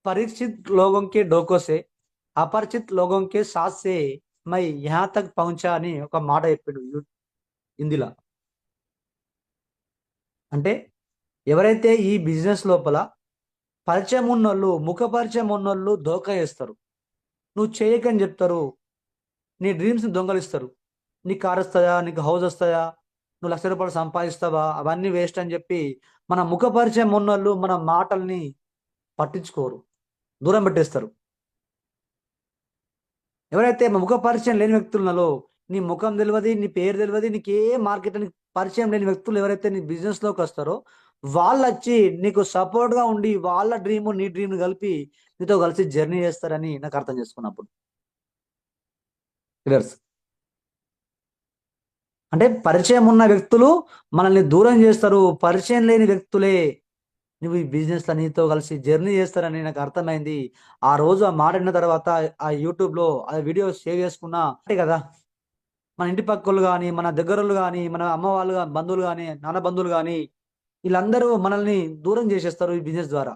परिचित लोगों के डोको से అపరిచిత్ లోగోं के साथ से मैं यहाँ तक పहुంచా అని ఒక మాట చెప్పాడు హిందీలో. అంటే ఎవరైతే ఈ బిజినెస్ లోపల పరిచయం ఉన్నోళ్ళు, ముఖ పరిచయం ఉన్నోళ్ళు దోకా వేస్తారు. నువ్వు చేయకని చెప్తారు. నీ డ్రీమ్స్ దొంగలిస్తారు. నీకు కార్ వస్తాయా, నీకు హౌస్ వస్తాయా, నువ్వు ₹1,00,000 సంపాదిస్తావా, అవన్నీ వేస్ట్ అని చెప్పి మన ముఖ పరిచయం ఉన్నోళ్ళు మన మాటల్ని పట్టించుకోరు, దూరం పెట్టేస్తారు. ఎవరైతే ముఖ పరిచయం లేని వ్యక్తులలో, నీ ముఖం తెలియదు, నీ పేరు తెలియదు, నీకు ఏ మార్కెట్ అని పరిచయం లేని వ్యక్తులు ఎవరైతే నీ బిజినెస్లోకి వస్తారో వాళ్ళు వచ్చి నీకు సపోర్ట్గా ఉండి వాళ్ళ డ్రీమ్ నీ డ్రీమ్ కలిపి నీతో కలిసి జర్నీ చేస్తారని నాకు అర్థం చేసుకున్నప్పుడు. క్లియర్స్. అంటే పరిచయం ఉన్న వ్యక్తులు మనల్ని దూరం చేస్తారు, పరిచయం లేని వ్యక్తులే నువ్వు ఈ బిజినెస్లో నీతో కలిసి జర్నీ చేస్తారని నాకు అర్థమైంది. ఆ రోజు ఆ మాట విన్న తర్వాత ఆ యూట్యూబ్లో ఆ వీడియో సేవ్ చేసుకున్నా అంటే కదా, మన ఇంటి పక్కోళ్ళు కానీ, మన దగ్గరోళ్ళు కానీ, మన అమ్మ వాళ్ళు బంధువులు కానీ, నాన్న బంధువులు కానీ, వీళ్ళందరూ మనల్ని దూరం చేసేస్తారు ఈ బిజినెస్ ద్వారా.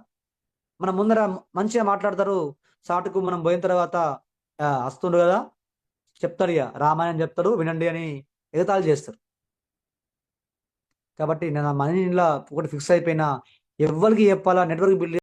మన ముందర మంచిగా మాట్లాడతారు, సాటుకు మనం పోయిన తర్వాత వస్తుండు కదా చెప్తారు, ఇక రామాయణం చెప్తారు వినండి అని ఎగతాళి చేస్తారు. కాబట్టి నేను ఆ మైండ్లో ఒకటి ఫిక్స్ అయిపోయినా, ఎవ్వరికి చెప్పాలా నెట్వర్క్ బిల్డ్